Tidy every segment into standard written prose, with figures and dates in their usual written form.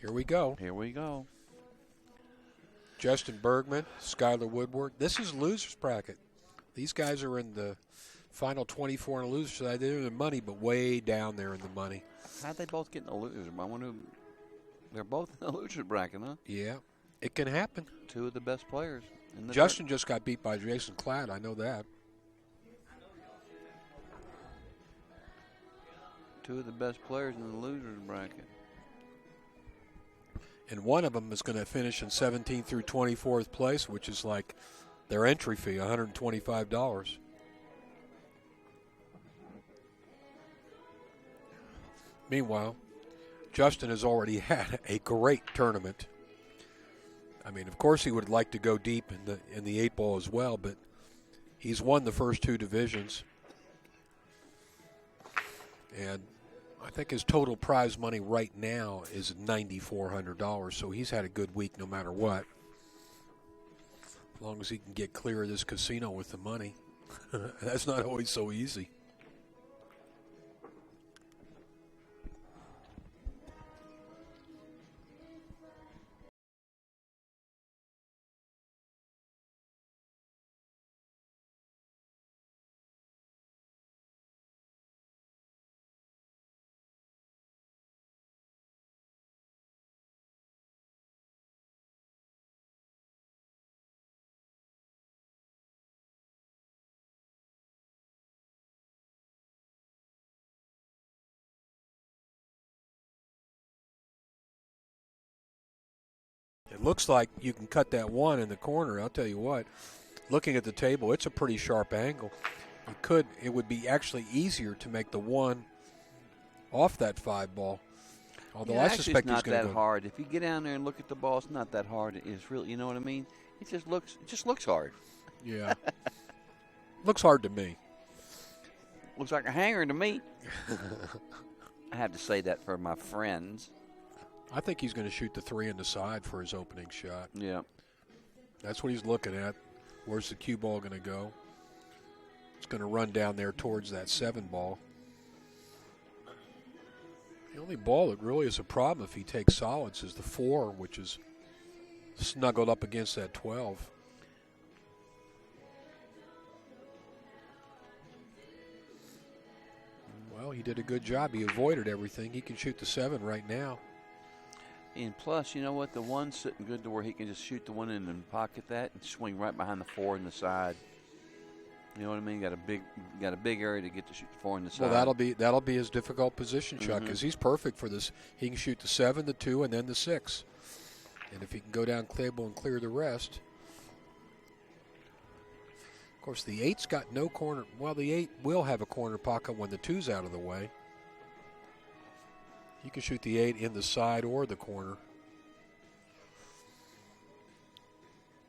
Here we go. Here we go. Justin Bergman, Skyler Woodward. This is loser's bracket. These guys are in the final 24 in a loser's side. They're in the money, but way down there in the money. How'd they both get in the loser? I wonder. They're both in the loser's bracket, huh? Yeah, it can happen. Two of the best players. Justin just got beat by Jason Klatt. I know that. Two of the best players in the loser's bracket. And one of them is going to finish in 17th through 24th place, which is like their entry fee, $125. Meanwhile, Justin has already had a great tournament. I mean, of course, he would like to go deep in the 8-ball as well, but he's won the first two divisions. And I think his total prize money right now is $9,400, so he's had a good week no matter what. As long as he can get clear of this casino with the money. That's not always so easy. It looks like you can cut that one in the corner. I'll tell you what, looking at the table, it's a pretty sharp angle. It would be actually easier to make the one off that 5-ball. Although I suspect he's going to go. It's not that hard. If you get down there and look at the ball, it's not that hard. It's really, you know what I mean? It just looks hard. Yeah. Looks hard to me. Looks like a hanger to me. I have to say that for my friends. I think he's going to shoot the 3 in the side for his opening shot. Yeah. That's what he's looking at. Where's the cue ball going to go? It's going to run down there towards that 7-ball. The only ball that really is a problem if he takes solids is the 4, which is snuggled up against that 12. Well, he did a good job. He avoided everything. He can shoot the 7 right now. And plus, you know what? The one's sitting good to where he can just shoot the one in and pocket that and swing right behind the 4 in the side. You know what I mean? Got a big area to get to shoot the 4 in the side. Well, that'll be his difficult position, Chuck, because he's perfect for this. He can shoot the 7, the 2, and then the 6. And if he can go down table and clear the rest. Of course, the 8's got no corner. Well, the 8 will have a corner pocket when the 2's out of the way. You can shoot the 8 in the side or the corner. Of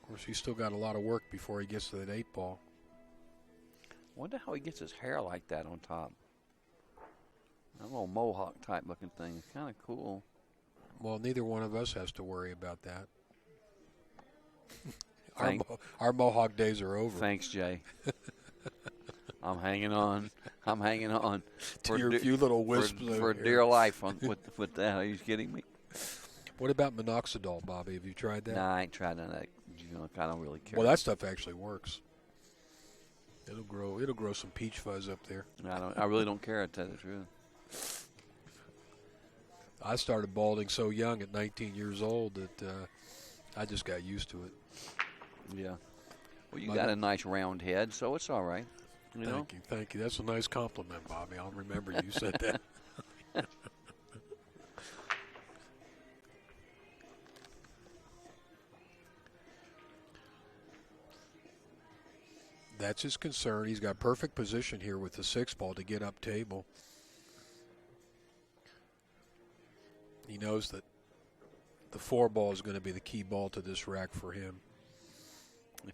course, he's still got a lot of work before he gets to that 8-ball. Wonder how he gets his hair like that on top. That little mohawk type looking thing is kind of cool. Well, neither one of us has to worry about that. Our mohawk days are over. Thanks, Jay. I'm hanging on. To your few little wisps for dear life with that. Are you kidding me? What about minoxidil, Bobby? Have you tried that? Nah, I ain't tried none of that. I don't really care. Well, that stuff actually works. It'll grow some peach fuzz up there. I really don't care, to tell the truth. I started balding so young at 19 years old that I just got used to it. Yeah. Well, you got a nice round head, so it's all right. Thank you. That's a nice compliment, Bobby. I'll remember you said that. That's his concern. He's got perfect position here with the 6-ball to get up table. He knows that the 4-ball is going to be the key ball to this rack for him.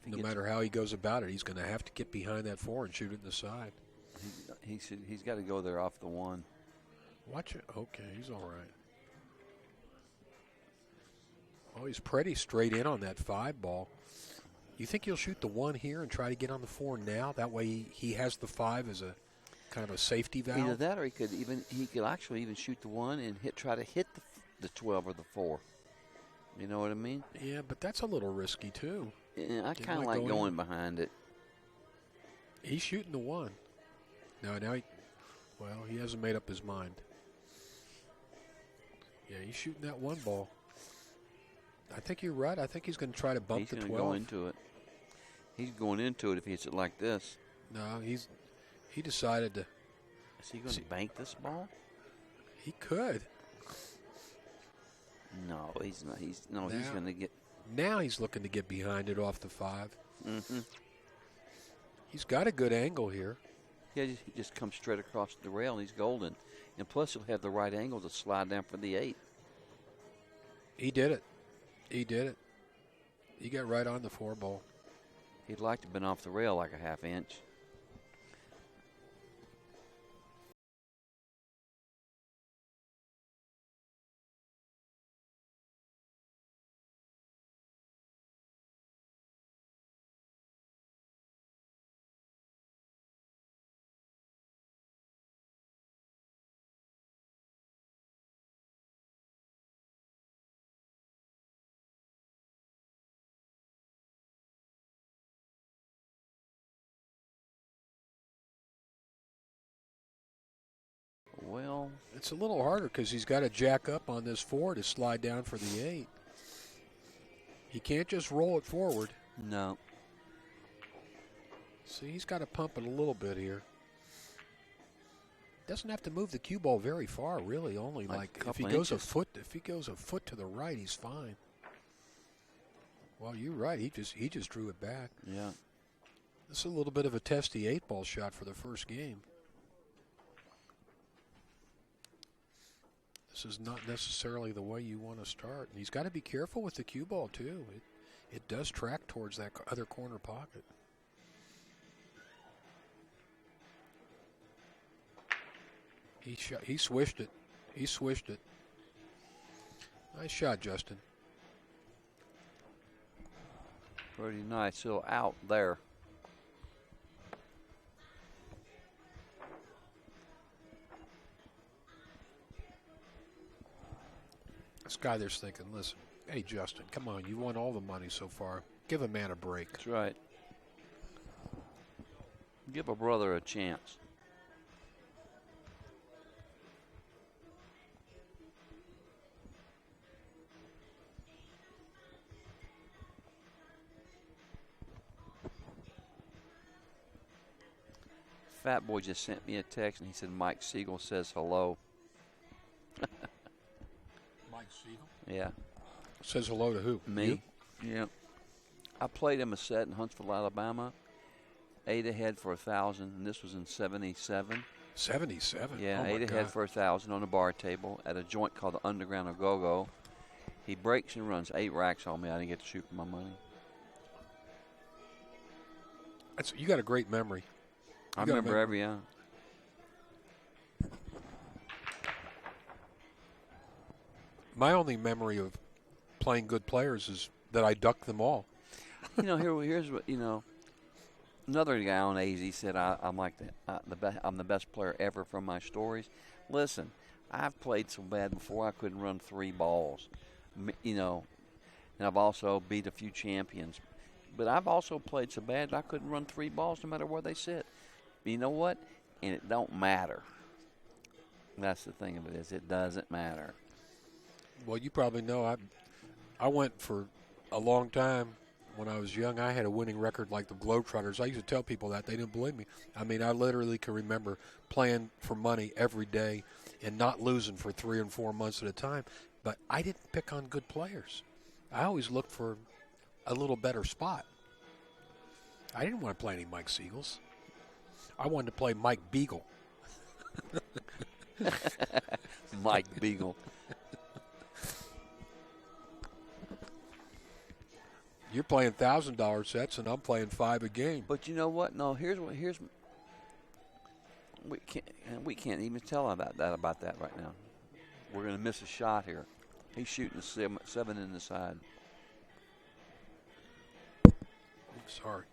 No matter how he goes about it, he's going to have to get behind that 4 and shoot it in the side. He's got to go there off the 1. Watch it. Okay, he's all right. Oh, he's pretty straight in on that 5-ball. You think he'll shoot the 1 here and try to get on the 4 now? That way he has the 5 as a kind of a safety valve. Either that, or he could actually even shoot the 1 and try to hit the 12 or the 4. You know what I mean? Yeah, but that's a little risky too. Yeah, I kind of like going behind it. He's shooting the 1. No, now he hasn't made up his mind. Yeah, he's shooting that 1 ball. I think you're right. I think he's going to try to bump the 12. He's going to go into it. He's going into it if he hits it like this. No, he decided to. Is he going to bank this ball? He could. No, he's not. He's going to get. Now he's looking to get behind it off the 5. Mm-hmm. He's got a good angle here. Yeah, he just comes straight across the rail, and he's golden. And plus, he'll have the right angle to slide down for the 8. He did it. He got right on the 4 ball. He'd like to have been off the rail like a half inch. Well, it's a little harder because he's got to jack up on this 4 to slide down for the 8. He can't just roll it forward. No. See, he's got to pump it a little bit here. Doesn't have to move the cue ball very far, really. Only like if he goes inches. If he goes a foot to the right, he's fine. Well, you're right. He just drew it back. Yeah. This is a little bit of a testy 8-ball shot for the first game. This is not necessarily the way you want to start. And he's got to be careful with the cue ball, too. It does track towards that other corner pocket. He swished it. He swished it. Nice shot, Justin. Pretty nice little out there. Skyler's thinking, listen, hey, Justin, come on. You won all the money so far. Give a man a break. That's right. Give a brother a chance. Fat Boy just sent me a text, and he said Mike Siegel says hello. Mike Siegel? Yeah. Says hello to who? Me. You? Yeah. I played him a set in Huntsville, Alabama. 8 ahead for 1,000, and this was in 77. 77? Yeah, oh 8 ahead for 1,000 on a bar table at a joint called the Underground of Go-Go. He breaks and runs 8 racks on me. I didn't get to shoot for my money. You got a great memory. I remember every hour. My only memory of playing good players is that I ducked them all. Here's what Another guy on AZ said I'm like I'm the best player ever from my stories. Listen, I've played so bad before I couldn't run 3 balls, and I've also beat a few champions. But I've also played so bad I couldn't run 3 balls no matter where they sit. You know what? And it don't matter. That's the thing of it is it doesn't matter. Well, you probably know I went for a long time when I was young. I had a winning record like the Globetrotters. I used to tell people that. They didn't believe me. I mean, I literally can remember playing for money every day and not losing for 3 and 4 months at a time. But I didn't pick on good players. I always looked for a little better spot. I didn't want to play any Mike Siegels. I wanted to play Mike Beagle. Mike Beagle. You're playing $1,000 sets, and I'm playing 5 a game. But you know what? No, here's we can't even tell about that right now. We're going to miss a shot here. He's shooting a 7 in the side. Sorry.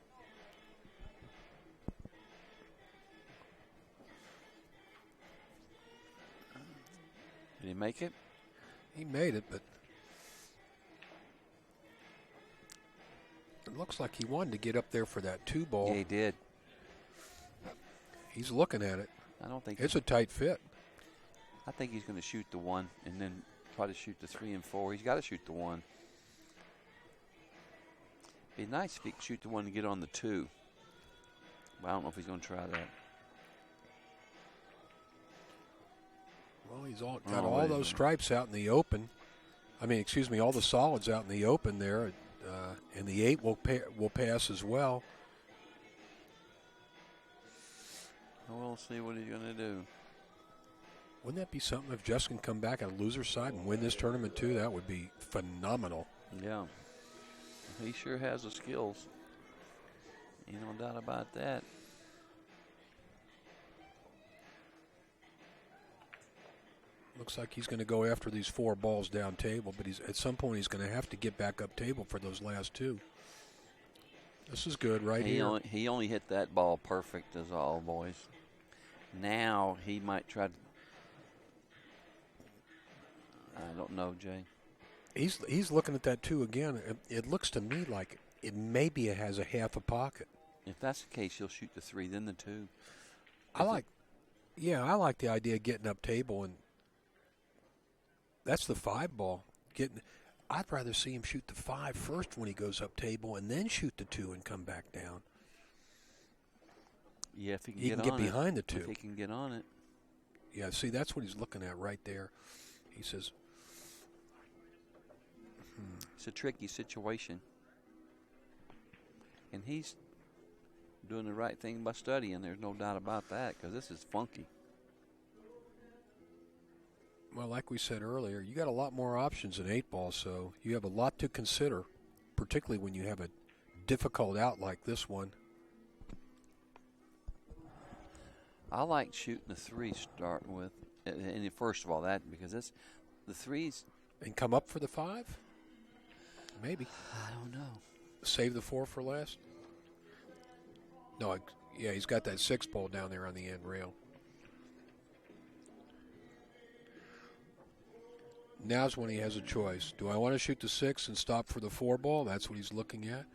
Did he make it? He made it, but it looks like he wanted to get up there for that 2 ball. Yeah, he did. He's looking at it. I don't think it's a tight fit. I think he's going to shoot the 1 and then try to shoot the 3 and 4. He's got to shoot the 1. Be nice if he could shoot the 1 and get on the 2. But I don't know if he's going to try that. Well, he's got all those stripes out in the open. I mean, excuse me, all the solids out in the open there. And the 8 will pass as well. We'll see what he's going to do. Wouldn't that be something if Jess can come back on a loser side and win this tournament too? That would be phenomenal. Yeah. He sure has the skills. No doubt about that. Looks like he's going to go after these 4 balls down table, but at some point he's going to have to get back up table for those last 2. This is good right here. He only hit that ball perfect as all, boys. Now he might try to. I don't know, Jay. He's looking at that 2 again. It looks to me like it has a half a pocket. If that's the case, he'll shoot the 3, then the 2. I like the idea of getting up table, and that's the 5 ball. I'd rather see him shoot the 5 first when he goes up table, and then shoot the 2 and come back down. Yeah, if he can get behind the 2. If he can get on it. Yeah, see, that's what he's looking at right there. He says, It's a tricky situation. And he's doing the right thing by studying. There's no doubt about that, because this is funky. Well, like we said earlier, you got a lot more options in 8 ball, so you have a lot to consider, particularly when you have a difficult out like this one. I like shooting the 3 starting with, and first of all, that because the 3s. And come up for the 5? Maybe. I don't know. Save the 4 for last? No, yeah, he's got that 6 ball down there on the end rail. Now's when he has a choice. Do I want to shoot the 6 and stop for the 4 ball? That's what he's looking at.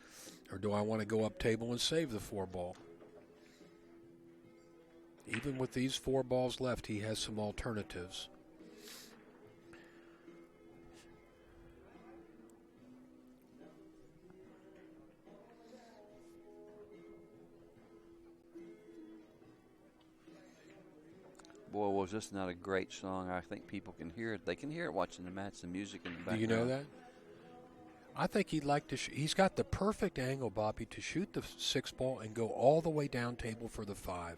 Or do I want to go up table and save the 4 ball? Even with these 4 balls left, he has some alternatives. Boy, was this not a great song. I think people can hear it. They can hear it watching the match, the music in the background. Do you know that? I think he'd like to he's got the perfect angle, Bobby, to shoot the 6 ball and go all the way down table for the 5.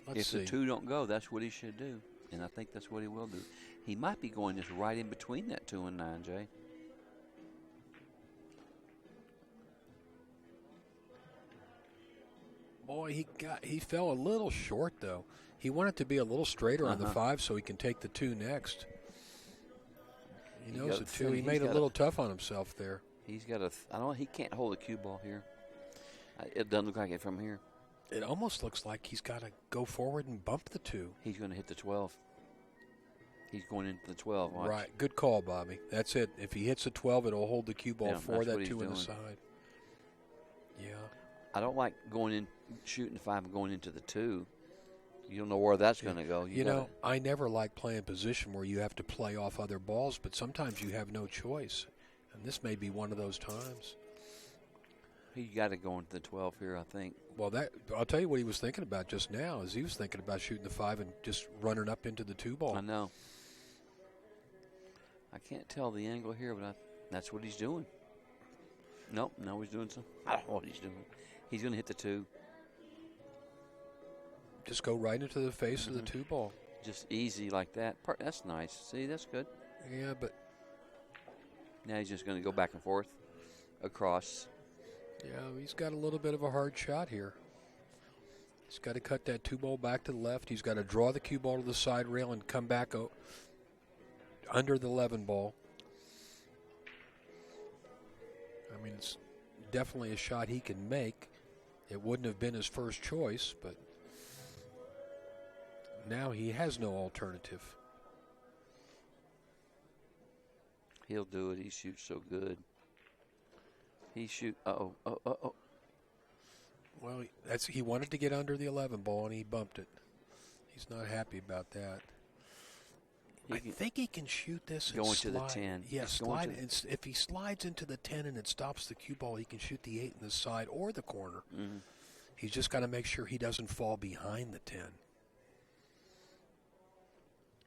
Let's see. If the 2 don't go, that's what he should do. And I think that's what he will do. He might be going just right in between that 2 and 9, Jay. Boy, he fell a little short, though. He wanted to be a little straighter on the 5 so he can take the 2 next. He knows the 2. He made it a little tough on himself there. He's got he can't hold a cue ball here. It doesn't look like it from here. It almost looks like he's got to go forward and bump the 2. He's going to hit the 12. He's going into the 12. Watch. Right. Good call, Bobby. That's it. If he hits the 12, it'll hold the cue ball for that 2 on the side. Yeah. I don't like shooting the 5 and going into the 2. You don't know where that's going to go. You know, I never like playing position where you have to play off other balls, but sometimes you have no choice. And this may be one of those times. He got to go into the 12 here, I think. Well, I'll tell you what he was thinking about just now is he was thinking about shooting the 5 and just running up into the 2 ball. I know. I can't tell the angle here, but that's what he's doing. Nope, no, he's doing something. I don't know what he's doing. He's going to hit the 2. Just go right into the face of the 2 ball. Just easy like that. That's nice. See, that's good. Yeah, but now he's just going to go back and forth across. Yeah, he's got a little bit of a hard shot here. He's got to cut that 2 ball back to the left. He's got to draw the cue ball to the side rail and come back under the 11 ball. I mean, it's definitely a shot he can make. It wouldn't have been his first choice, but now he has no alternative. He'll do it. He shoots so good. Uh-oh. Well, he wanted to get under the 11 ball, and he bumped it. He's not happy about that. I think he can shoot this and going slide. To the 10. Yeah, slide. If he slides into the 10 and it stops the cue ball, he can shoot the 8 in the side or the corner. Mm-hmm. He's just got to make sure he doesn't fall behind the 10.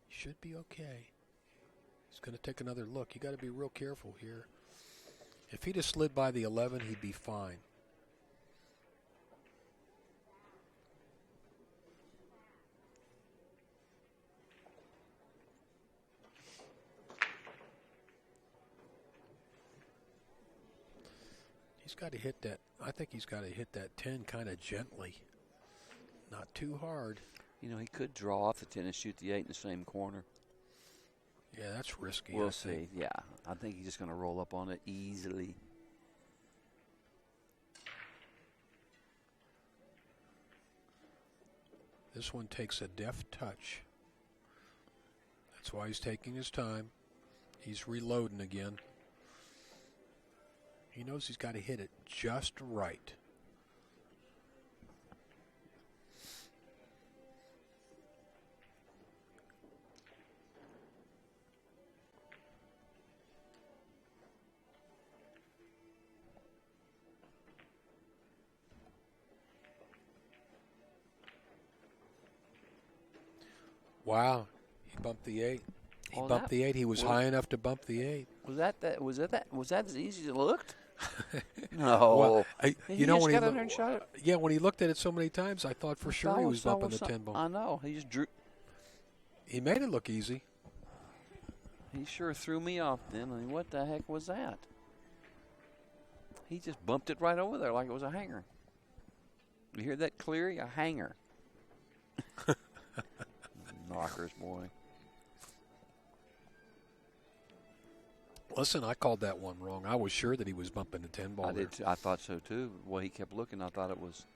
Should be okay. He's going to take another look. You got to be real careful here. If he'd have slid by the 11, he'd be fine. He's got to hit that. I think he's got to hit that 10 kind of gently, not too hard. You know, he could draw off the 10 and shoot the 8 in the same corner. Yeah, that's risky. We'll see. Yeah, I think he's just going to roll up on it easily. This one takes a deft touch. That's why he's taking his time. He's reloading again. He knows he's got to hit it just right. Wow, he bumped the 8. He bumped the 8. He was high enough to bump the 8. Was that as easy as it looked? No. Well, you know when he shot it? Yeah, when he looked at it so many times, I thought for sure he was bumping the 10 ball. I know. He just drew. He made it look easy. He sure threw me off then. I mean, what the heck was that? He just bumped it right over there like it was a hanger. You hear that, Cleary? A hanger. Knockers, boy. Listen, I called that one wrong. I was sure that he was bumping the 10 ball. I did. I thought so too. The way he kept looking, I thought it was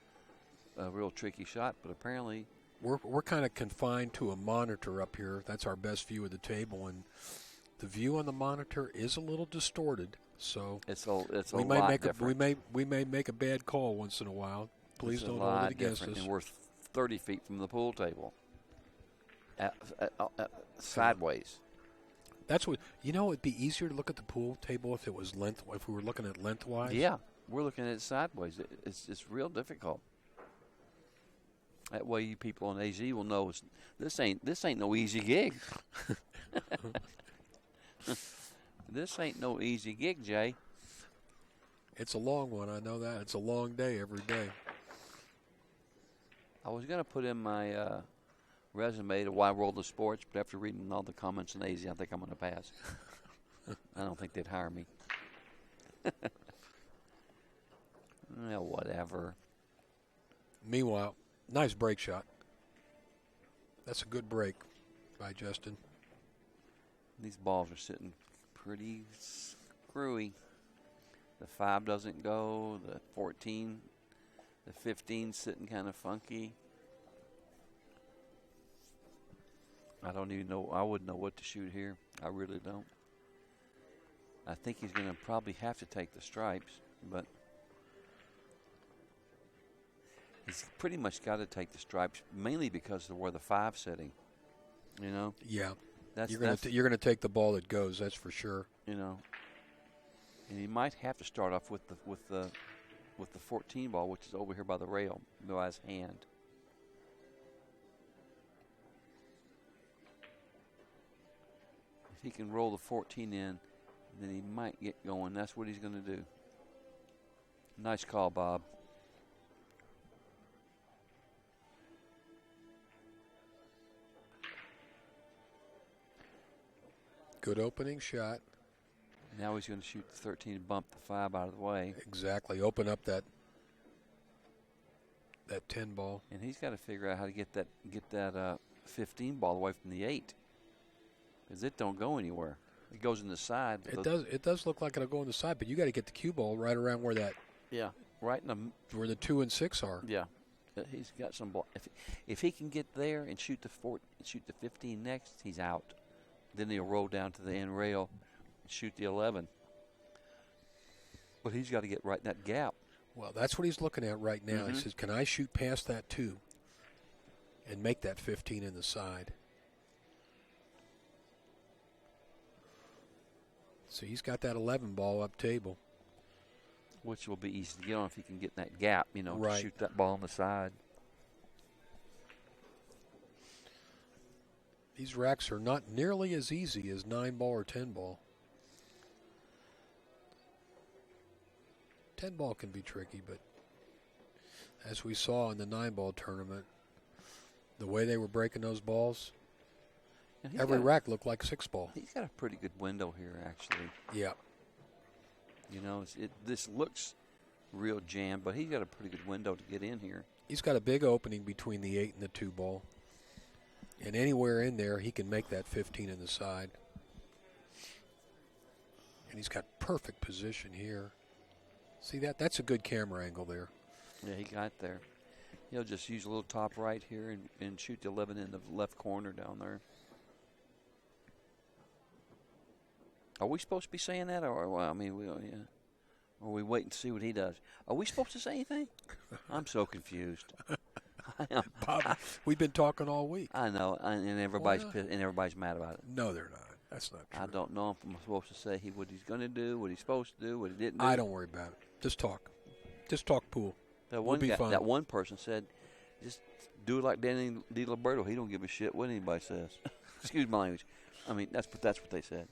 a real tricky shot. But apparently, we're kind of confined to a monitor up here. That's our best view of the table, and the view on the monitor is a little distorted. So it's a lot different. We may make a bad call once in a while. Please don't hold it against us. And we're 30 feet from the pool table, sideways. That's what it'd be easier to look at the pool table if it was if we were looking at lengthwise. Yeah, we're looking at it sideways. It's real difficult. That way, you people on AZ will know this ain't no easy gig. This ain't no easy gig, Jay. It's a long one. I know that. It's a long day every day. I was going to put in my resume to Wide World of Sports, but after reading all the comments in AZ, I think I'm going to pass. I don't think they'd hire me. Well, whatever. Meanwhile, nice break shot. That's a good break by Justin. These balls are sitting pretty screwy. The 5 doesn't go. The 14, the 15's sitting kind of funky. I don't even know. I wouldn't know what to shoot here. I really don't. I think he's going to probably have to take the stripes, but he's pretty much got to take the stripes, mainly because of where the 5's sitting. You know. Yeah. You're gonna take the ball that goes. That's for sure. You know. And he might have to start off with the 14 ball, which is over here by the rail, by his hand. If he can roll the 14 in, then he might get going. That's what he's going to do. Nice call, Bob. Good opening shot. Now he's going to shoot the 13 and bump the 5 out of the way. Exactly. Open up that 10 ball. And he's got to figure out how to get that 15 ball away from the 8. Because it don't go anywhere. It goes in the side. It does look like it'll go in the side, but you got to get the cue ball right around where that. Yeah, right in where the 2 and 6 are. Yeah, he's got some ball. If he can get there and shoot the 15 next, he's out. Then he'll roll down to the end rail, to shoot the 11. But he's got to get right in that gap. Well, that's what he's looking at right now. He says, can I shoot past that 2 and make that 15 in the side? So he's got that 11 ball up table. Which will be easy to get on if he can get in that gap, you know, Right. to shoot that ball on the side. These racks are not nearly as easy as 9 ball or 10 ball. 10 ball can be tricky, but as we saw in the 9 ball tournament, the way they were breaking those balls, every rack looked like 6 ball. He's got a pretty good window here, actually. Yeah. You know, this looks real jammed, but he's got a pretty good window to get in here. He's got a big opening between the 8 and the 2 ball. And anywhere in there, he can make that 15 in the side. And he's got perfect position here. See that? That's a good camera angle there. Yeah, he got there. He'll just use a little top right here and shoot the 11 in the left corner down there. Are we supposed to be saying that, or well, I mean, or we waiting to see what he does? Are we supposed to say anything? I'm so confused. I am. Bob, we've been talking all week. I know, and everybody's pissed, and everybody's mad about it. No, they're not. That's not true. I don't know if I'm supposed to say what he's going to do, what he's supposed to do, what he didn't do. I don't worry about it. Just talk. Just talk pool. That that one person said, just do it like Danny DiLiberto. He don't give a shit what anybody says. Excuse my language. I mean, that's what they said.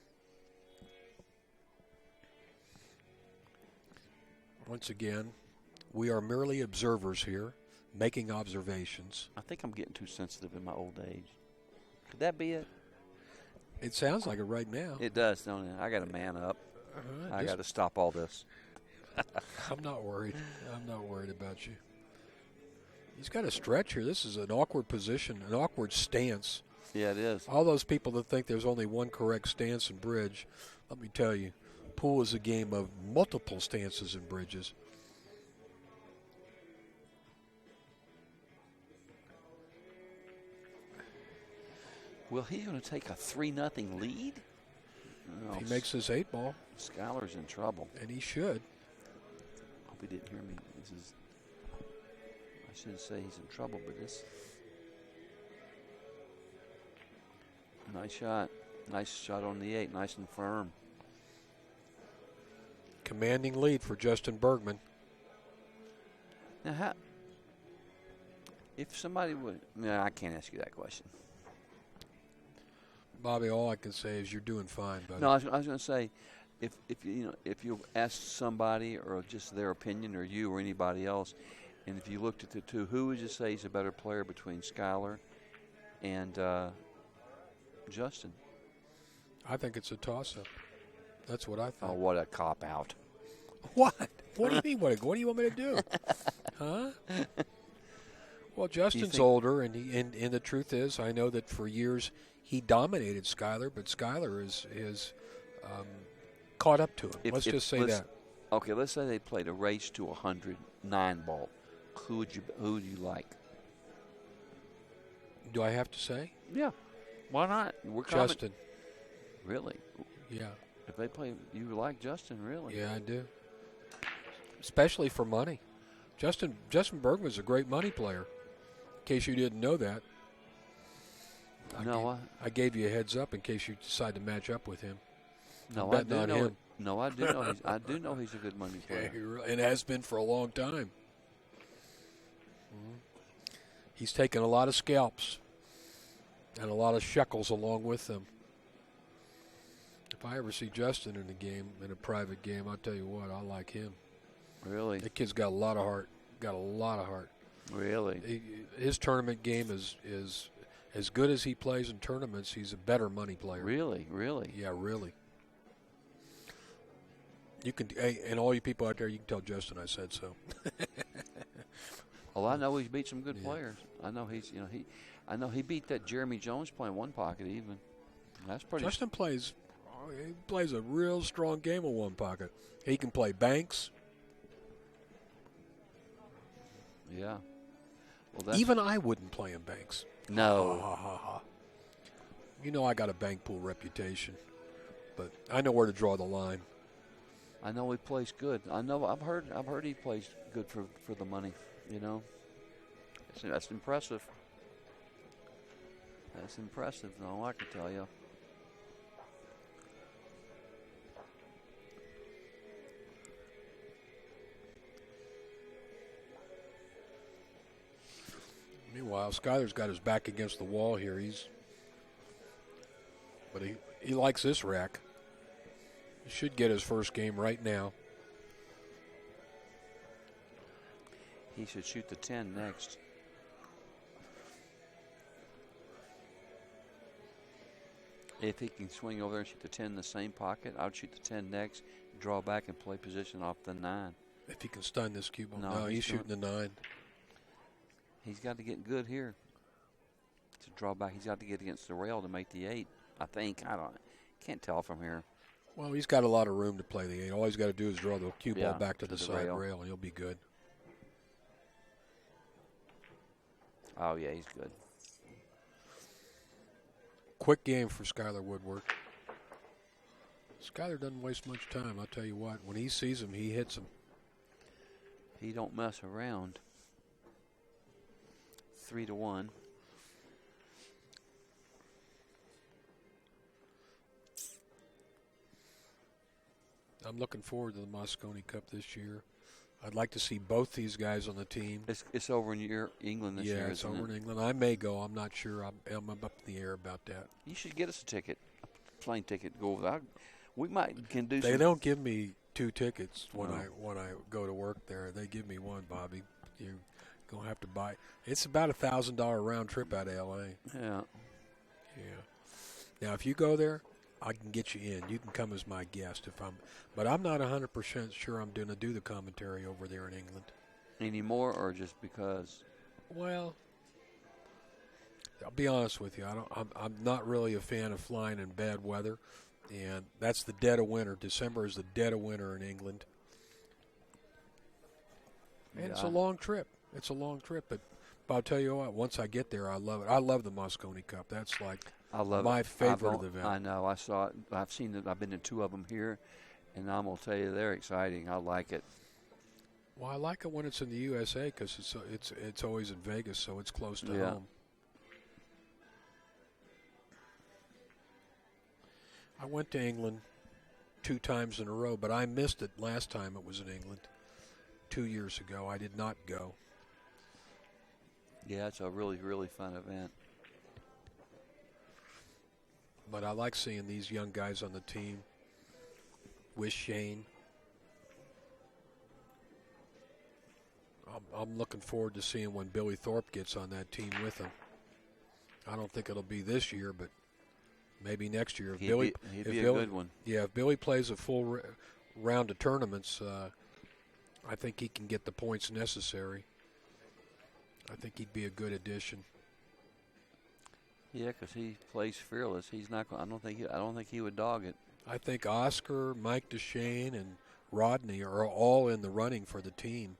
Once again, we are merely observers here, making observations. I think I'm getting too sensitive in my old age. Could that be it? It sounds like it right now. It does, don't it? I got to man up. I got to stop all this. I'm not worried. I'm not worried about you. He's got a stretch here. This is an awkward position, an awkward stance. Yeah, it is. All those people that think there's only one correct stance in bridge, let me tell you, pool is a game of multiple stances and bridges. Will he going to take a 3-0 lead? If he makes this 8 ball. Skyler's in trouble. And he should. Hope he didn't hear me. I shouldn't say he's in trouble, but this. Nice shot. Nice shot on the 8. Nice and firm. Commanding lead for Justin Bergman. Now, if somebody would. No, I can't ask you that question. Bobby, all I can say is you're doing fine, buddy. No, I was going to say, if you ask somebody or just their opinion, or you or anybody else, and if you looked at the two, who would you say is a better player between Skyler and Justin? I think it's a toss-up. That's what I Oh, thought. what a cop-out. What? What do you mean? What do you want me to do? Huh? Well, Justin's older, and the truth is, I know that for years he dominated Skyler, but Skyler is caught up to him. Let's just say that. Okay, let's say they played a race to 100 9-ball. Who would you like? Do I have to say? Yeah. Why not? Justin. Really? Yeah. If they play, you like Justin, really? Yeah, I do. Especially for money. Justin Bergman's a great money player. In case you didn't know that. I gave you a heads up in case you decide to match up with him. No, I do know him. No, I do know. I do know he's a good money player. Yeah, and has been for a long time. He's taken a lot of scalps and a lot of shekels along with them. If I ever see Justin in a game, in a private game, I'll tell you what, I like him. Really? That kid's got a lot of heart. Got a lot of heart. Really? His tournament game is as good as he plays in tournaments. He's a better money player. Really? Really? Yeah, really. You can, and all you people out there, you can tell Justin I said so. Well, I know he's beat some good players. I know I know he beat that Jeremy Jones playing one pocket even. That's pretty. Justin plays a real strong game of one pocket. He can play banks. Yeah. Well, even I wouldn't play in banks. No. You know I got a bank pool reputation. but I know where to draw the line. I know he plays good. I've heard he plays good for the money. You know, that's impressive. That's impressive. No, I can tell you. Meanwhile, Skyler's got his back against the wall here. But he likes this rack. He should get his first game right now. He should shoot the 10 next. If he can swing over there and shoot the 10 in the same pocket, I would shoot the 10 next, draw back and play position off the 9. If he can stun this cue ball. No, He's shooting the 9. He's got to get good here to draw back. He's got to get against the rail to make the 8. I think. Can't tell from here. Well, he's got a lot of room to play the 8. All he's got to do is draw the cue ball back to the side rail, and he'll be good. Oh, yeah, he's good. Quick game for Skyler Woodward. Skyler doesn't waste much time, I'll tell you what. When he sees him, he hits him. He don't mess around. 3-1. I'm looking forward to the Moscone Cup this year. I'd like to see both these guys on the team. It's over in England this year, Yeah, it's over in England. I may go. I'm not sure. I'm up in the air about that. You should get us a ticket, a plane ticket to go over. We can do. They don't give me 2 tickets when I go to work there. They give me 1, Bobby. You're gonna have to buy. It's about $1,000 round trip out of L.A. Yeah. Yeah. Now, if you go there, I can get you in. You can come as my guest but I'm not 100% sure I'm going to do the commentary over there in England. Anymore, or just because? Well, I'll be honest with you. I'm not really a fan of flying in bad weather, and that's the dead of winter. December is the dead of winter in England, and it's a long trip. But I'll tell you what. Once I get there, I love it. I love the Moscone Cup. That's like my favorite event. I know. I saw it. I've seen it. I've been to 2 of them here, and I'm gonna tell you they're exciting. I like it. Well, I like it when it's in the USA because it's always in Vegas, so it's close to home. I went to England 2 times in a row, but I missed it last time it was in England 2 years ago. I did not go. Yeah, it's a really, really fun event. But I like seeing these young guys on the team with Shane. I'm looking forward to seeing when Billy Thorpe gets on that team with him. I don't think it'll be this year, but maybe next year. He'd be a good one. Yeah, if Billy plays a full round of tournaments, I think he can get the points necessary. I think he'd be a good addition. Yeah, because he plays fearless. He's not. I don't think he would dog it. I think Oscar, Mike DeShane, and Rodney are all in the running for the team.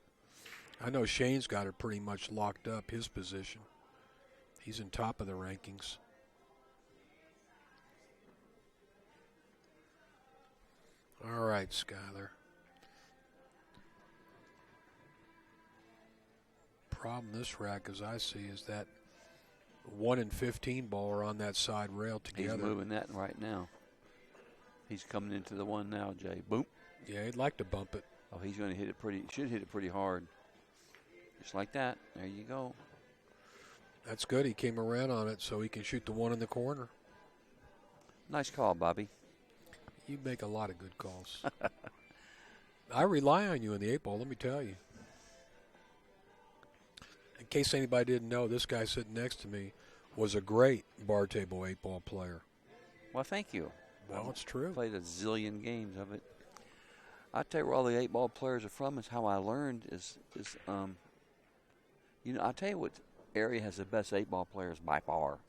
I know Shane's got it pretty much locked up, his position. He's in top of the rankings. All right, Skyler. Problem this rack, as I see, is that 1 and 15 ball are on that side rail together. He's moving that right now. He's coming into the 1 now, Jay. Boom. Yeah, he'd like to bump it. Oh, he's going to hit it should hit it pretty hard. Just like that. There you go. That's good. He came around on it so he can shoot the 1 in the corner. Nice call, Bobby. You make a lot of good calls. I rely on you in the 8 ball, let me tell you. In case anybody didn't know, this guy sitting next to me was a great bar table 8 ball player. Well, thank you. Well, it's true. Played a zillion games of it. I tell you where all the 8 ball players are from is how I learned is I tell you what area has the best 8 ball players by far.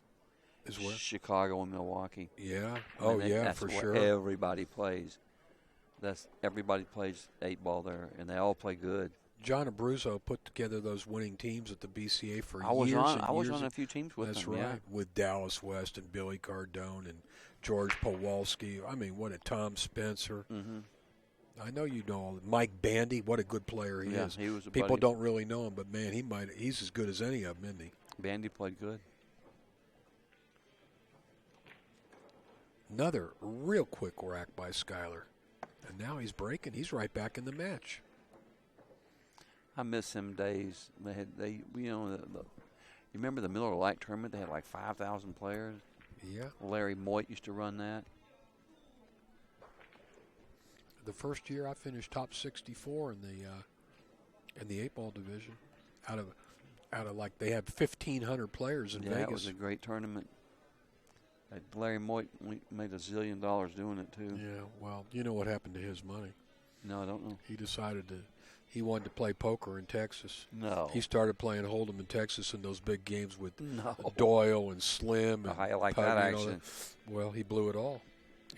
Is where? Chicago and Milwaukee. Yeah. Oh, yeah, that's for where sure. Everybody plays. Everybody plays 8 ball there, and they all play good. John Abruzzo put together those winning teams at the BCA for I was years on. and I was years. on a few teams with That's them. right, Yeah. with Dallas West and Billy Cardone and George Powalski. I mean, what a Tom Spencer. Mm-hmm. I know you know all. Mike Bandy, what a good player he is. He was a People buddy. don't really know him, but man, he's as good as any of them, isn't he? Bandy played good. Another real quick rack by Skyler. And now he's breaking. He's right back in the match. I miss them days. You remember the Miller Lite tournament? They had like 5,000 players. Yeah. Larry Moit used to run that. The first year I finished top 64 in the 8-ball division. Out of like they had 1,500 players in Vegas. Yeah, it was a great tournament. Larry Moit made $1 zillion doing it too. Yeah, well, you know what happened to his money. No, I don't know. He wanted to play poker in Texas. No. He started playing Hold'em in Texas in those big games with Doyle and Slim. And I like Putney that and all action. Well, he blew it all.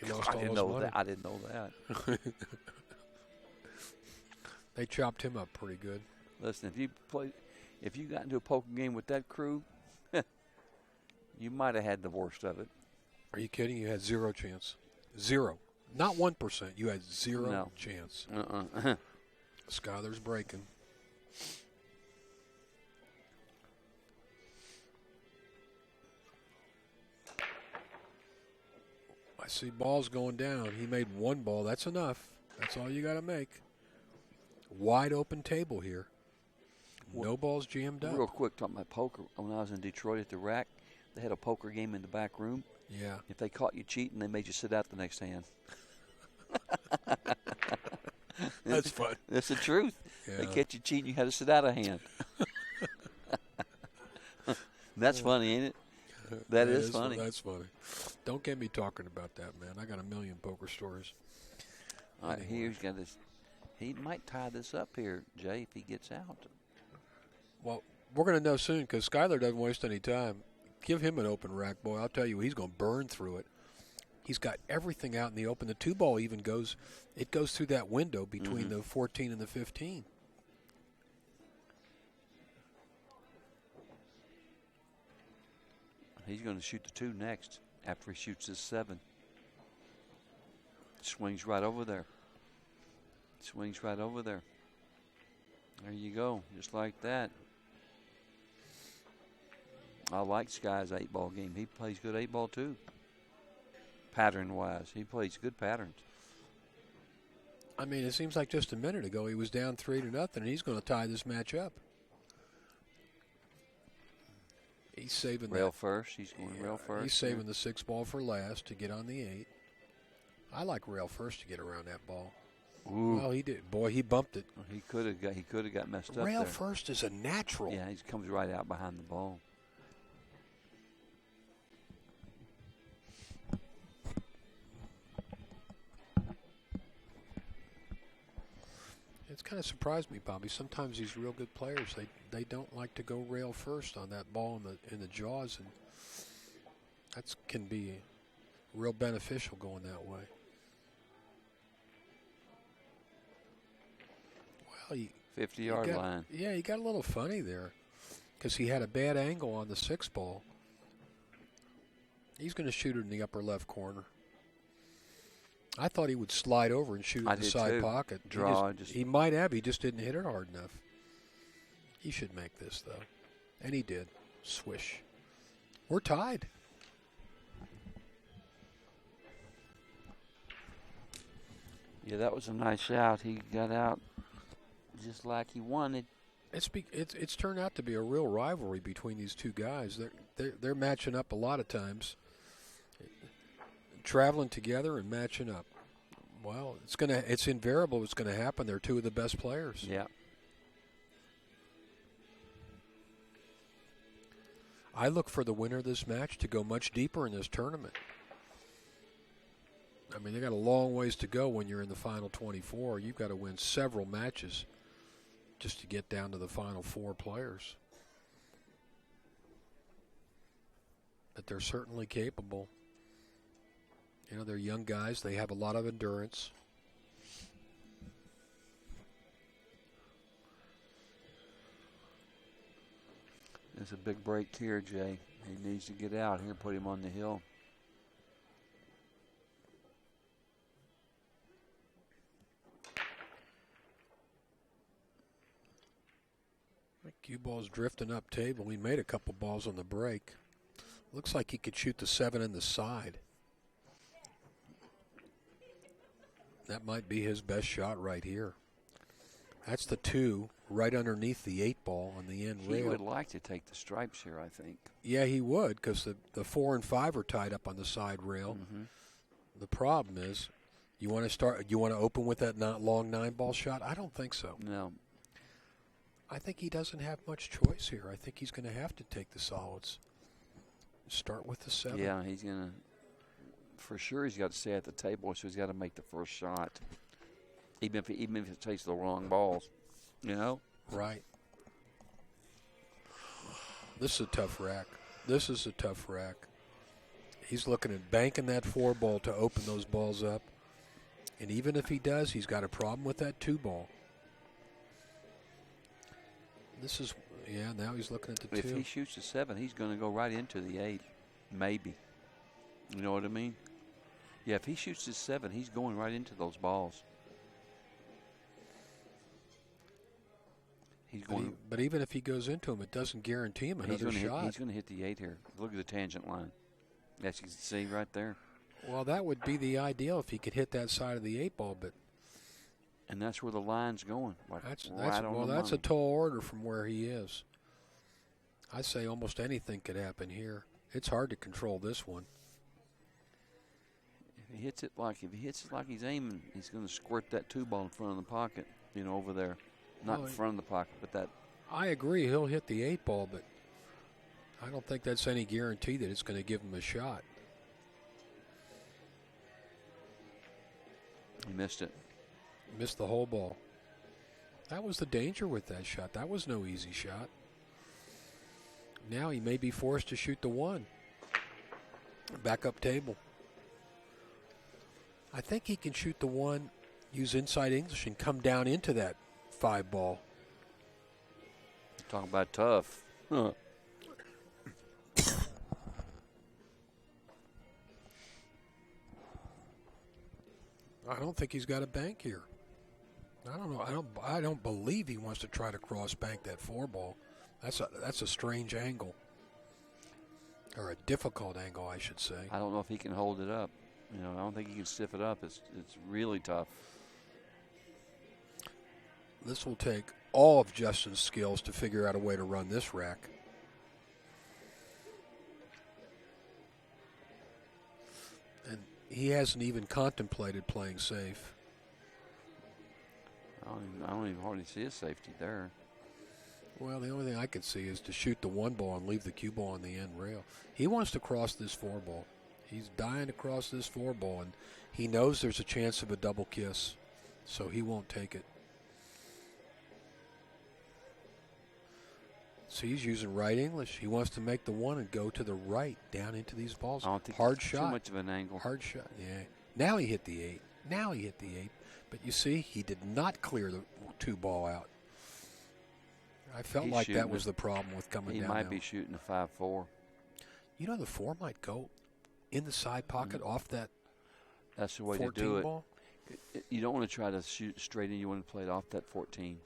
He lost all his money. I didn't know that. They chopped him up pretty good. Listen, if you got into a poker game with that crew, you might have had the worst of it. Are you kidding? You had zero chance. Zero. Not 1%. You had zero chance. Skyler's breaking. I see balls going down. He made one ball. That's enough. That's all you got to make. Wide open table here. No balls jammed up. Real quick, talking about poker. When I was in Detroit at the rack, they had a poker game in the back room. Yeah. If they caught you cheating, they made you sit out the next hand. That's fun. That's the truth. Yeah. They catch you cheating, you had to sit out a hand. That's funny, ain't it? That is funny. That's funny. Don't get me talking about that, man. I got a million poker stories. All right, here's got this. He might tie this up here, Jay, if he gets out. Well, we're going to know soon because Skyler doesn't waste any time. Give him an open rack, boy. I'll tell you, he's going to burn through it. He's got everything out in the open. The 2-ball even goes through that window between the 14 and the 15. He's going to shoot the 2 next after he shoots his 7. Swings right over there. Swings right over there. There you go, just like that. I like Sky's 8-ball game. He plays good 8-ball too. Pattern-wise, he plays good patterns. I mean, it seems like just a minute ago he was down 3-0, and he's going to tie this match up. He's saving rail first. He's going rail first. He's saving the 6-ball for last to get on the 8. I like rail first to get around that ball. Ooh. Well, he did. Boy, he bumped it. He could have got messed up. Rail there. first is a natural. Yeah, he comes right out behind the ball. It's kind of surprised me, Bobby. Sometimes these real good players, they don't like to go rail first on that ball in the jaws, and that can be real beneficial going that way. Well, 50-yard line. Yeah, he got a little funny there because he had a bad angle on the 6-ball. He's going to shoot it in the upper left corner. I thought he would slide over and shoot it in the side pocket. He might have. He just didn't hit it hard enough. He should make this, though. And he did. Swish. We're tied. Yeah, that was a nice shot. He got out just like he wanted. It's turned out to be a real rivalry between these two guys. They're matching up a lot of times. Traveling together and matching up. Well, it's invariable what's going to happen. They're two of the best players. Yeah. I look for the winner of this match to go much deeper in this tournament. I mean, they got a long ways to go when you're in the final 24. You've got to win several matches just to get down to the final 4 players. But they're certainly capable. You know, they're young guys. They have a lot of endurance. It's a big break here, Jay. He needs to get out here, put him on the hill. Cue ball's drifting up table. He made a couple balls on the break. Looks like he could shoot the 7 in the side. That might be his best shot right here. That's the 2 right underneath the 8 ball on the end rail. He would like to take the stripes here, I think. Yeah, he would, because the 4 and 5 are tied up on the side rail. The problem is, you want to open with that not long 9 ball shot? I don't think so. No. I think he doesn't have much choice here. I think he's going to have to take the solids. Start with the 7. Yeah, he's going to, for sure, he's got to stay at the table, so he's got to make the first shot, even if it takes the wrong balls, you know? Right. This is a tough rack. This is a tough rack. He's looking at banking that 4 ball to open those balls up. And even if he does, he's got a problem with that 2 ball. This is, yeah, now he's looking at the 2. If he shoots the 7, he's going to go right into the 8, maybe. You know what I mean? Yeah, if he shoots his 7, he's going right into those balls. He's going. But even if he goes into him, it doesn't guarantee him another shot. He's going to hit the 8 here. Look at the tangent line. As you can see right there. Well, that would be the ideal if he could hit that side of the 8 ball, but. And that's where the line's going. Like that's a tall order from where he is. I say almost anything could happen here. It's hard to control this one. If he hits it like he's aiming, he's going to squirt that 2 ball in front of the pocket, you know, over there. Not in front of the pocket, but that. I agree, he'll hit the 8 ball, but I don't think that's any guarantee that it's going to give him a shot. He missed it. Missed the whole ball. That was the danger with that shot. That was no easy shot. Now he may be forced to shoot the 1. Back up table. I think he can shoot the 1, use inside English, and come down into that 5 ball. Talking about tough. Huh. I don't think he's got a bank here. I don't know. I don't believe he wants to try to cross bank that 4 ball. That's a strange angle, or a difficult angle, I should say. I don't know if he can hold it up. You know, I don't think he can stiff it up. It's really tough. This will take all of Justin's skills to figure out a way to run this rack. And he hasn't even contemplated playing safe. I don't even hardly see a safety there. Well, the only thing I could see is to shoot the 1 ball and leave the cue ball on the end rail. He wants to cross this 4 ball. He's dying to cross this 4 ball, and he knows there's a chance of a double kiss, so he won't take it. So he's using right English. He wants to make the 1 and go to the right down into these balls. I don't think hard it's shot. Too much of an angle. Hard shot, yeah. Now he hit the 8. Now he hit the 8. But you see, he did not clear the 2 ball out. I felt like that was the problem with coming down. He might be shooting a 5-4. You know, the 4 might go in the side pocket off that. That's the way to do it. Ball. You don't want to try to shoot straight in. You want to play it off that 14.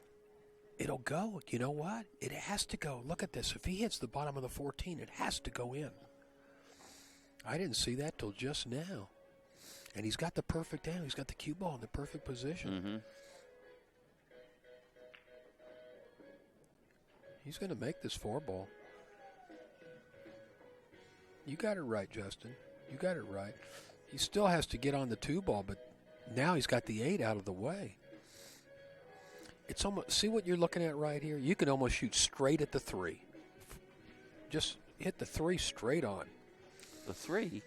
It'll go. You know what? It has to go. Look at this. If he hits the bottom of the 14, it has to go in. I didn't see that till just now. And he's got the perfect angle. He's got the cue ball in the perfect position. Mm-hmm. He's going to make this 4 ball. You got it right, Justin. You got it right. He still has to get on the 2 ball, but now he's got the 8 out of the way. It's almost, see what you're looking at right here? You can almost shoot straight at the 3. Just hit the 3 straight on. The 3?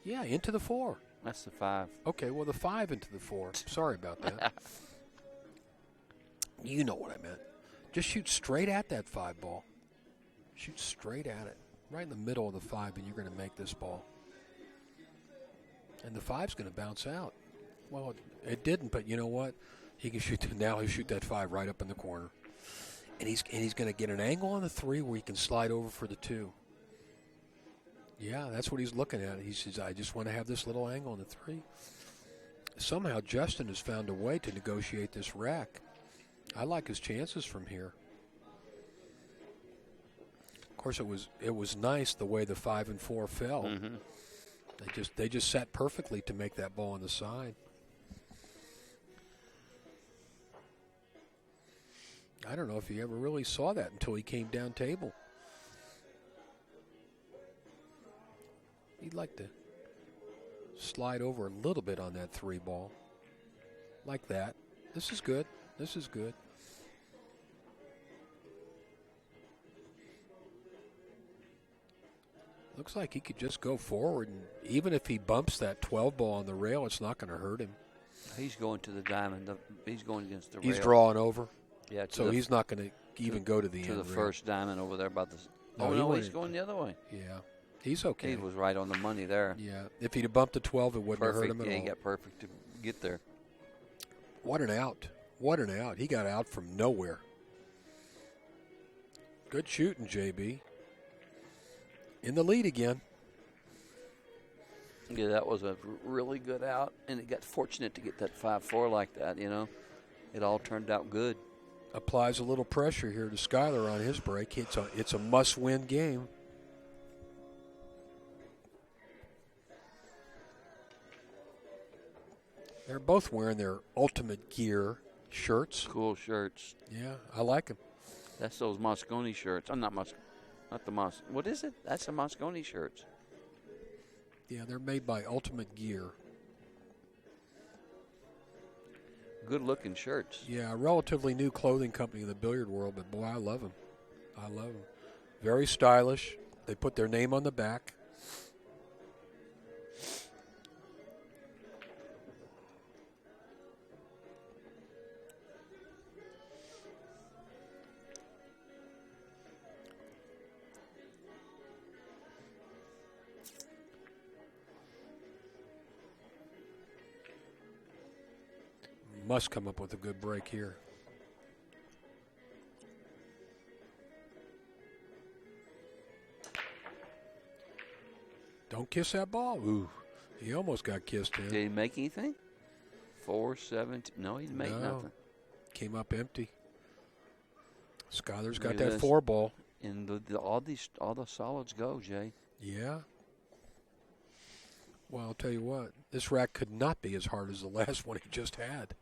Yeah, into the 4. That's the 5. Okay, well, the 5 into the 4. Sorry about that. You know what I meant. Just shoot straight at that 5 ball. Shoot straight at it. Right in the middle of the 5, and you're going to make this ball. And the 5's going to bounce out. Well, it didn't, but you know what? He can shoot. Now he'll shoot that 5 right up in the corner. And he's going to get an angle on the 3 where he can slide over for the 2. Yeah, that's what he's looking at. He says, I just want to have this little angle on the 3. Somehow Justin has found a way to negotiate this rack. I like his chances from here. Of course, it was nice the way the 5 and 4 fell. Mm-hmm. They just sat perfectly to make that ball on the side. I don't know if he ever really saw that until he came down table. He'd like to slide over a little bit on that 3 ball. Like that. This is good. This is good. Looks like he could just go forward, and even if he bumps that 12 ball on the rail, it's not going to hurt him. He's going to the diamond. He's going against the rail. He's drawing over. Yeah, so he's not going to even go to the end. To the first diamond over there about the. No, he's going the other way. Yeah, he's okay. He was right on the money there. Yeah, if he'd have bumped the 12, it wouldn't have hurt him at all. Yeah, he got perfect to get there. What an out. What an out. He got out from nowhere. Good shooting, JB. In the lead again. Yeah, that was a really good out, and it got fortunate to get that 5-4 like that, you know. It all turned out good. Applies a little pressure here to Skyler on his break. It's a must-win game. They're both wearing their Ultimate Gear shirts. Cool shirts. Yeah, I like them. That's those Mosconi shirts. I'm not the Mos. What is it? That's the Mosconi shirts. Yeah, they're made by Ultimate Gear. Good-looking shirts. Yeah, a relatively new clothing company in the billiard world, but boy, I love them. I love them. Very stylish. They put their name on the back. Must come up with a good break here. Don't kiss that ball. Ooh, he almost got kissed in. Did he make anything? 4-17. No, he didn't make nothing. Came up empty. Skyler's got Look at that this. 4 ball. And all the solids go, Jay. Yeah. Well, I'll tell you what. This rack could not be as hard as the last one he just had.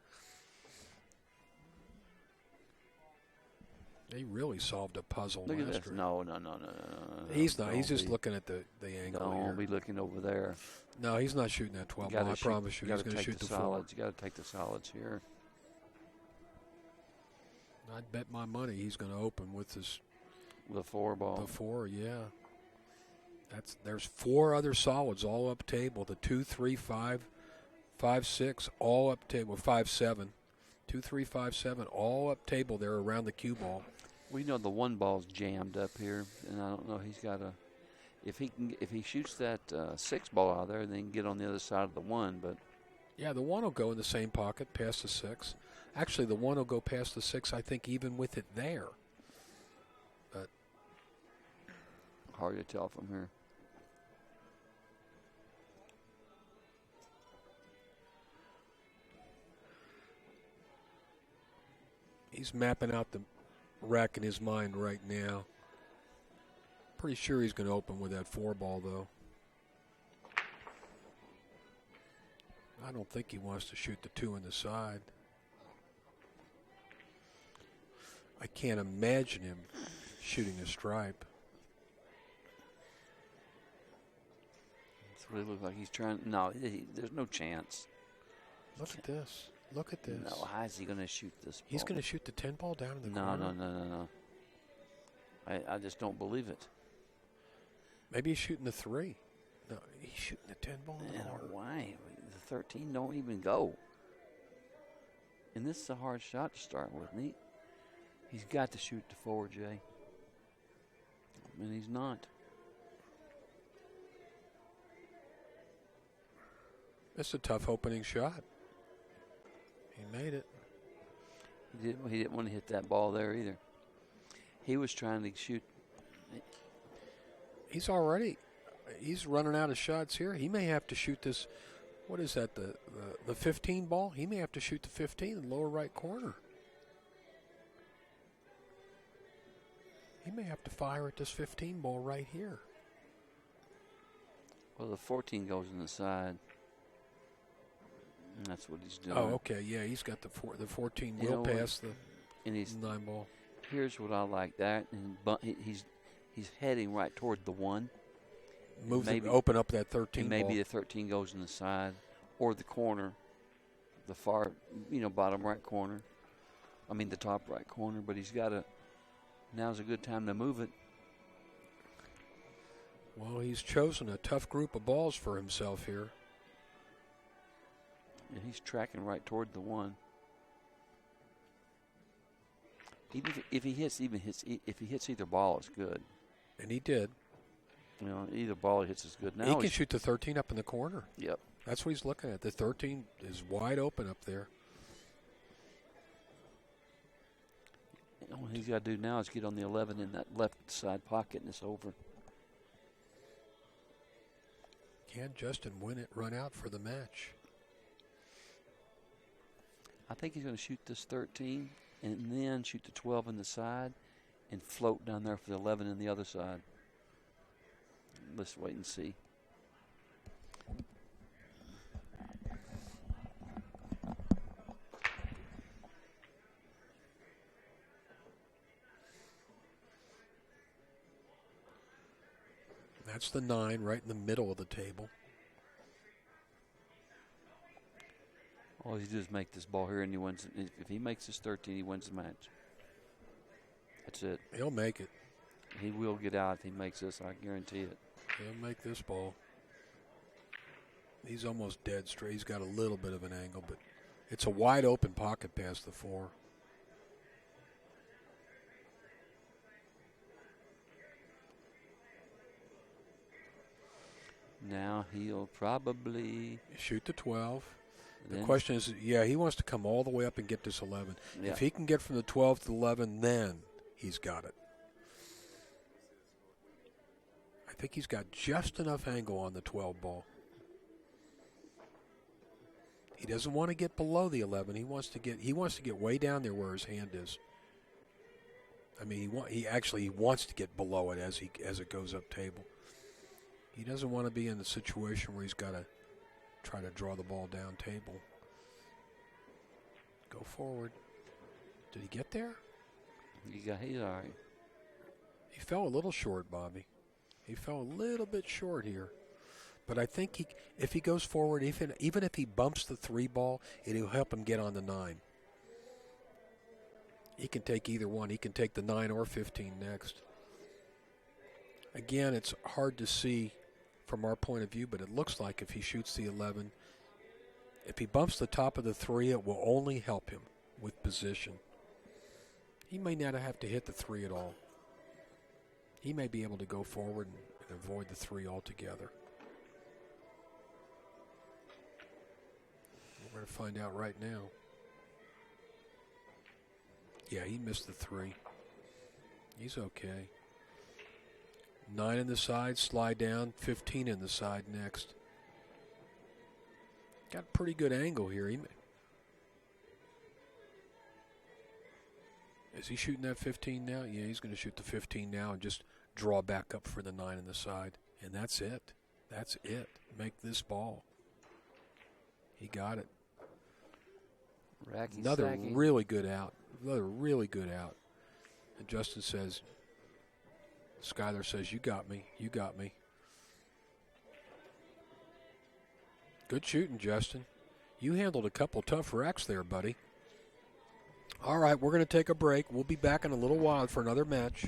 He really solved a puzzle. Look at last this. round. No. He's not. He's just looking at the angle here. Don't be looking over there. No, he's not shooting that 12 ball. I promise you. He's going to shoot the 4. Solids. You got to take the solids here. I'd bet my money he's going to open with this. The 4 ball. The 4, yeah. There's 4 other solids all up table. The 2, 3, 5, 5, 6, all up table. 5, 7. 2, 3, 5, 7, all up table there around the cue ball. We know the 1 ball's jammed up here, and I don't know. He's got to. If he shoots that 6 ball out of there, then he can get on the other side of the 1. But yeah, the 1 will go in the same pocket past the 6. Actually, the 1 will go past the 6. I think even with it there. But hard to tell from here. He's mapping out the rack in his mind right now. Pretty sure he's going to open with that 4 ball, though. I don't think he wants to shoot the 2 in the side. I can't imagine him shooting a stripe. It's really look like he's trying. No, there's no chance. Look at this. Look at this. No, how is he going to shoot this ball? He's going to shoot the 10 ball down in the corner. No. I just don't believe it. Maybe he's shooting the 3. No, he's shooting the 10 ball in the corner. Why? The 13 don't even go. And this is a hard shot to start with. He's got to shoot the 4, Jay. And he's not. It's a tough opening shot. He made it. He didn't want to hit that ball there either. He was trying to shoot. He's running out of shots here. He may have to shoot this. What is that? The 15 ball? He may have to shoot the 15 in the lower right corner. He may have to fire at this 15 ball right here. Well, the 14 goes in the side. And that's what he's doing. Oh, okay. Yeah, he's got the 14 will pass the 9 ball. Here's what I like that, and he's heading right toward the 1. Open up that 13 ball. Maybe the 13 goes in the side or the corner, the far, bottom right corner. I mean the top right corner, but he's got to. Now's a good time to move it. Well, he's chosen a tough group of balls for himself here. And he's tracking right toward the 1. Even if he hits either ball, it's good. And he did. Either ball he hits is good. Now he can shoot the 13 up in the corner. Yep. That's what he's looking at. The 13 is wide open up there. What he's got to do now is get on the 11 in that left side pocket, and it's over. Can Justin run out for the match? I think he's going to shoot this 13 and then shoot the 12 in the side and float down there for the 11 in the other side. Let's wait and see. That's the 9 right in the middle of the table. All he does is make this ball here, and he wins. If he makes this 13, he wins the match. That's it. He'll make it. He will get out if he makes this. I guarantee it. He'll make this ball. He's almost dead straight. He's got a little bit of an angle, but it's a wide open pocket past the 4. Now he'll probably shoot the 12. The question is, he wants to come all the way up and get this 11. Yeah. If he can get from the 12 to the 11, then he's got it. I think he's got just enough angle on the 12 ball. He doesn't want to get below the 11. He wants to get way down there where his hand is. I mean, he wants to get below it as it goes up table. He doesn't want to be in a situation where he's got to try to draw the ball down table. Go forward. Did he get there? He's all right. He fell a little short, Bobby. He fell a little bit short here. But I think if he goes forward, even if he bumps the 3 ball, it'll help him get on the 9. He can take either one. He can take the 9 or 15 next. Again, it's hard to see from our point of view, but it looks like if he shoots the 11, if he bumps the top of the 3, it will only help him with position. He may not have to hit the 3 at all. He may be able to go forward and avoid the 3 altogether. We're going to find out right now. Yeah, he missed the 3. He's okay. 9 in the side, slide down, 15 in the side next. Got a pretty good angle here. Is he shooting that 15 now? Yeah, he's going to shoot the 15 now and just draw back up for the 9 in the side. And that's it. That's it. Make this ball. He got it. Another really good out. Another really good out. And Justin says, Skyler says, you got me. You got me. Good shooting, Justin. You handled a couple tough racks there, buddy. All right, we're going to take a break. We'll be back in a little while for another match.